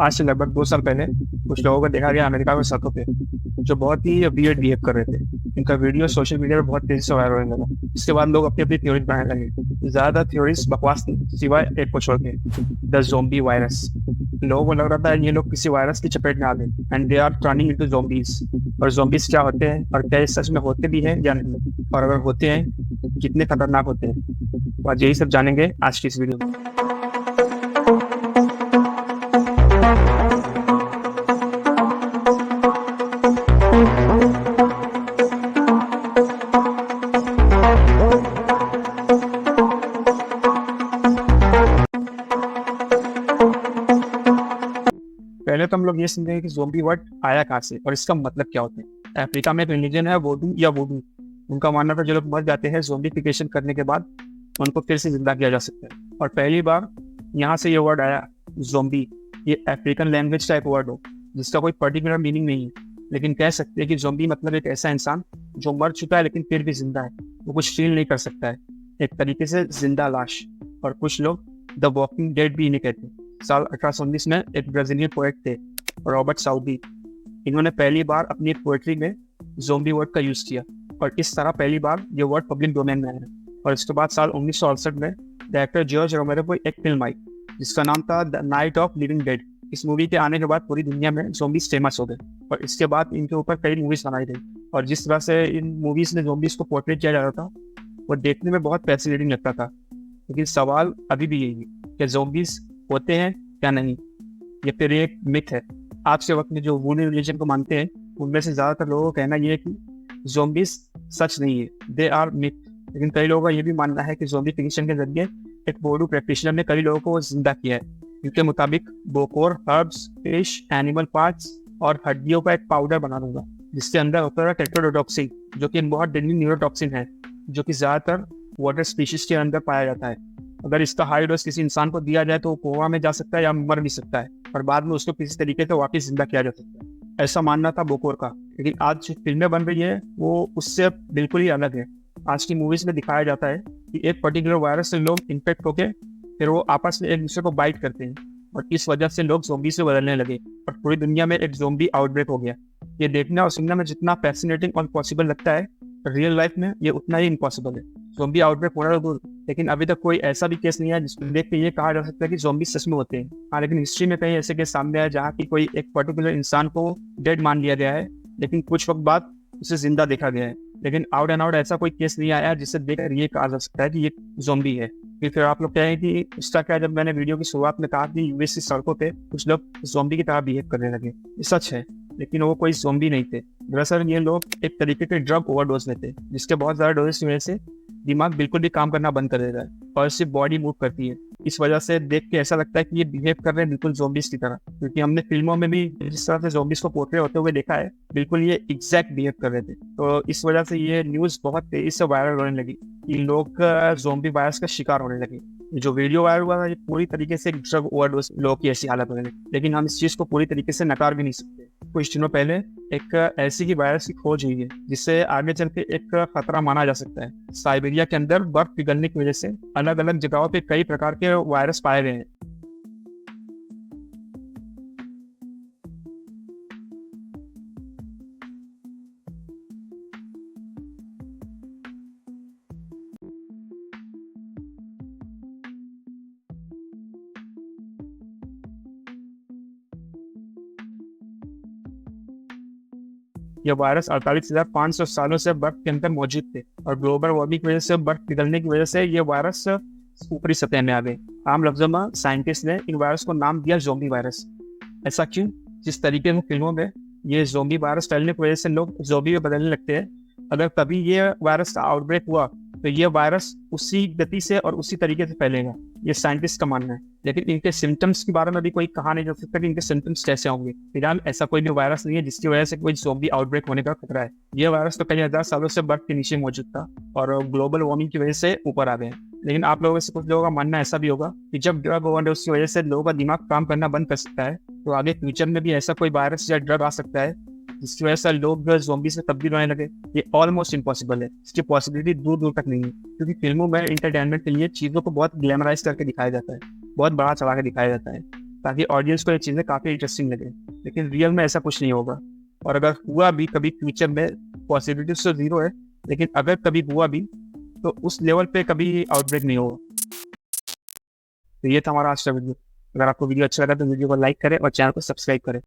आज से लगभग 2 साल पहले कुछ लोगों को देखा गया अमेरिका में सड़कों पे, जो बहुत ही वियर्ड बिहेव कर रहे थे। इनका वीडियो सोशल मीडिया पर बहुत तेजी से वायरल होने लगा। इसके बाद लोग अपनी अपनी थ्योरीज बनाने लगे। ज्यादा थ्योरीज बकवास थी, सिवाय एक को छोड़ के, द ज़ोंबी वायरस। लोगों को लग रहा था ये लोग किसी वायरस की चपेट में आ गए and they are turning into zombies. और ज़ोंबीज क्या होते हैं और क्या ये सच में होते भी हैं या नहीं, और अगर होते हैं कितने खतरनाक होते हैं, तो आज यही सब जानेंगे आज की इस वीडियो में। पहले तो हम लोग ये समझेंगे कि ज़ोंबी वर्ड आया कहाँ से और इसका मतलब क्या होता है। अफ्रीका में एक रिलीजन है वोडू या वुडू। उनका मानना था जो लोग मर जाते हैं ज़ोंबीफिकेशन करने के बाद उनको फिर से जिंदा किया जा सकता है। और पहली बार यहाँ से ये वर्ड आया ज़ोंबी। ये अफ्रीकन लैंग्वेज का एक वर्ड हो जिसका कोई पर्टिकुलर मीनिंग नहीं है, लेकिन कह सकते हैं कि ज़ोंबी मतलब एक ऐसा इंसान जो मर चुका है लेकिन फिर भी जिंदा है। वो कुछ फील नहीं कर सकता है, एक तरीके से जिंदा लाश। और कुछ लोग द वॉकिंग डेड भी इन्हें कहते हैं। साल 1819 में एक ब्राजीलियन पोएट थे, रॉबर्ट साउदी। इन्होंने पहली बार अपनी पोएट्री में ज़ोंबी वर्ड का यूज किया और इस तरह पहली बार ये वर्ड पब्लिक डोमेन में आया। और इसके बाद साल 1968 में डायरेक्टर जॉर्ज रोमेरो को एक फिल्म आई जिसका नाम था the night of living dead. इस मूवी के आने के बाद पूरी दुनिया में ज़ोंबीज फेमस हो गए और इसके बाद इनके ऊपर कई मूवीज बनाई गई। और जिस तरह से इन मूवीज में ज़ोंबीज को पोर्ट्रेट किया जा रहा था वो देखने में बहुत फैसिनेटिंग लगता था। लेकिन सवाल अभी भी यही है कि ज़ोंबीज होते हैं क्या नहीं, ये फिर एक मिथ है। आज के वक्त में जो वुडू रिलीजन को मानते हैं उनमें से ज़्यादातर लोगों का कहना यह है कि ज़ोंबीज सच नहीं है, दे आर मिथ। लेकिन कई लोगों का ये भी मानना है कि ज़ोंबी फिक्शन के जरिए एक वुडू प्रैक्टिशनर ने कई लोगों को जिंदा किया है। इनके मुताबिक Bokor herbs, fish, animal parts और हड्डियों का एक पाउडर बना दूंगा जिसके अंदर होता है टेट्राडोटॉक्सिन, जो कि एक बहुत डेडली न्यूरोटॉक्सिन है जो कि ज़्यादातर वाटर स्पीशीज के अंदर पाया जाता है। अगर इसका हाई डोज किसी इंसान को दिया जाए तो वो कोमा में जा सकता है या मर भी सकता है और बाद में उसको किसी तरीके से वापस जिंदा किया जा सकता है। ऐसा मानना था बोकोर का। लेकिन आज जो फिल्में बन रही है वो उससे बिल्कुल ही अलग है। आज की मूवीज में दिखाया जाता है कि एक पर्टिकुलर वायरस से लोग इन्फेक्ट होके फिर वो आपस में एक दूसरे को बाइट करते हैं और इस वजह से लोग ज़ोंबी से बदलने लगे और पूरी दुनिया में एक ज़ोंबी आउटब्रेक हो गया। ये देखना और सुनने में जितना फैसिनेटिंग और पॉसिबल लगता है, रियल लाइफ में ये उतना ही इम्पॉसिबल है। ज़ोंबी आउटब्रेक होना तो दूर, लेकिन अभी तक कोई ऐसा भी केस नहीं है जिसको देख के ये कहा जा सकता है कि ज़ोंबी सच में होते हैं। हाँ, लेकिन हिस्ट्री में कई ऐसे केस सामने आए जहाँ की कोई एक पर्टिकुलर इंसान को डेड मान लिया गया है लेकिन कुछ वक्त बाद उसे जिंदा देखा गया है। लेकिन आउट एंड आउट ऐसा कोई केस नहीं आया जिससे देखकर ये कहा जा सकता है कि ये ज़ोंबी है। फिर आप लोग कहें कि इसका क्या, जब मैंने वीडियो की शुरुआत में कहा कि यूएस की सड़कों पे कुछ लोग ज़ोंबी की तरह बिहेव करने लगे, ये सच है, लेकिन वो कोई ज़ोंबी नहीं थे। दरअसल ये लोग एक तरीके के ड्रग ओवरडोज में थे जिसके बहुत ज़्यादा डोजेस की वजह से दिमाग बिल्कुल भी काम करना बंद कर देता है और सिर्फ बॉडी मूव करती है। इस वजह से देख के ऐसा लगता है कि ये बिहेव कर रहे हैं बिल्कुल ज़ोंबीज की तरह, क्योंकि हमने फिल्मों में भी जिस तरह से ज़ोंबीज को पोर्ट्रे होते हुए देखा है बिल्कुल ये एग्जैक्ट बिहेव कर रहे थे। तो इस वजह से ये न्यूज़ बहुत तेजी से वायरल होने लगी कि लोग ज़ोंबी वायरस का शिकार होने लगे। जो वीडियो वायरल हुआ था ये पूरी तरीके से ड्रग ओवरडोज लोगों की ऐसी हालत होने लगी, लेकिन हम इस चीज़ को पूरी तरीके से नकार भी नहीं सकते। कुछ दिनों पहले एक ऐसी ही वायरस की खोज हुई है जिससे आगे चल के एक खतरा माना जा सकता है। साइबेरिया के अंदर बर्फ पिघलने की वजह से अलग अलग जगहों पे कई प्रकार के वायरस पाए गए हैं। यह वायरस 48,500 सालों से बर्फ के अंदर मौजूद थे और ग्लोबल वार्मिंग की वजह से बर्फ पिघलने की वजह से ये वायरस ऊपरी सतह में आ गए। आम लफ्जों में साइंटिस्ट ने इन वायरस को नाम दिया ज़ोंबी वायरस। ऐसा क्यों? जिस तरीके से फिल्मों में ये ज़ोंबी वायरस फैलने की वजह से लोग ज़ोंबी में बदलने लगते हैं, अगर कभी ये वायरस का आउटब्रेक हुआ तो ये वायरस उसी गति से और उसी तरीके से फैलेगा, ये साइंटिस्ट का मानना है। लेकिन इनके सिम्टम्स के बारे में भी कोई कहा नहीं जा सकता कि इनके सिम्टम्स कैसे होंगे। फिलहाल ऐसा कोई भी वायरस नहीं है जिसकी वजह से कोई ज़ोंबी आउटब्रेक होने का खतरा है। ये वायरस तो कई हजार सालों से बर्फ के नीचे मौजूद था और ग्लोबल वार्मिंग की वजह से ऊपर आ गए। लेकिन आप लोगों में से कुछ लोगों का मानना ऐसा भी होगा कि जब ड्रग ओवरडोज की वजह से लोगों का दिमाग काम करना बंद कर सकता है तो आगे फ्यूचर में भी ऐसा कोई वायरस या ड्रग आ सकता है जिसकी वजह से लोग ज़ोंबी से तब्दील होने लगे। ये ऑलमोस्ट इम्पॉसिबल है, इसकी पॉसिबिलिटी दूर दूर तक नहीं है, क्योंकि फिल्मों में इंटरटेनमेंट के लिए चीज़ों को बहुत ग्लैमराइज करके दिखाया जाता है, बहुत बड़ा चढ़ा के दिखाया जाता है। ताकि ऑडियंस को ये चीज़ें काफ़ी इंटरेस्टिंग लगे। लेकिन रियल में ऐसा कुछ नहीं होगा। और अगर हुआ भी कभी फ्यूचर में, पॉसिबिलिटी तो जीरो है, लेकिन अगर कभी हुआ भी तो उस लेवल पे कभी आउटब्रेक नहीं होगा। तो ये था हमारा आज का वीडियो। अगर आपको वीडियो अच्छा लगा तो वीडियो को लाइक करें और चैनल को सब्सक्राइब करें।